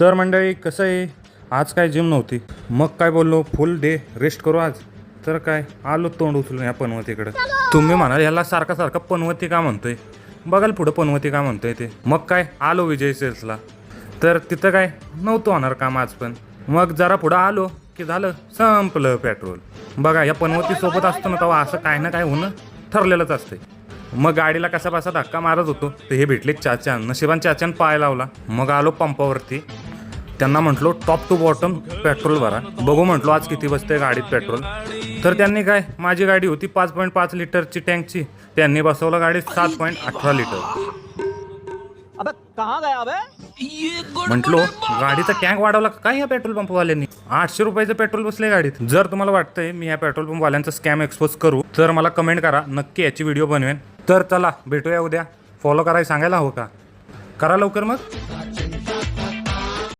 तर मंडळी कसं आहे, आज काय जिम नव्हती, मग काय बोललो फुल डे रेस्ट करू आज. तर काय आलो तोंड उचलून या पनवतीकडं. तुम्ही म्हणाल याला सारखा सारखा पनवती का म्हणतोय, बघाल पुढं पनवती का म्हणतोय ते. मग काय आलो विजय सेल्सला. तर तिथं काय नव्हतं होणार काम आज पण. मग जरा पुढं आलो की झालं संपलं पेट्रोल. बघा या पनवती सोबत असतो ना तेव्हा असं काय ना काय होणं ठरलेलंच असते. मग गाडीला कसा बसा धक्का मारत होतो तर हे भेटले चाचा. नशिबान चाच्यान पाय लावला. मग आलो पंपावरती. त्यांना म्हटलो टॉप टू बॉटम पेट्रोल भरा, बघू म्हटलो आज किती बसते गाडीत पेट्रोल. तर त्यांनी काय, माझी गाडी होती 5.5 लिटरची टँकची, त्यांनी बसवलं गाडीत 7.18 लिटर. अबे कहाँ गया अबे? म्हटलो गाडीचा टँक वाढवला काय या पेट्रोल पंपवाल्यांनी. 800 रुपयाचं पेट्रोल बसले गाडीत. जर तुम्हाला वाटतंय मी या पेट्रोल पंपवाल्यांचा स्कॅम एक्सपोज करू तर मला कमेंट करा, नक्की याची व्हिडिओ बनवेन. तर चला भेटूया उद्या. फॉलो करायला सांगायला हो का, करा लवकर मग.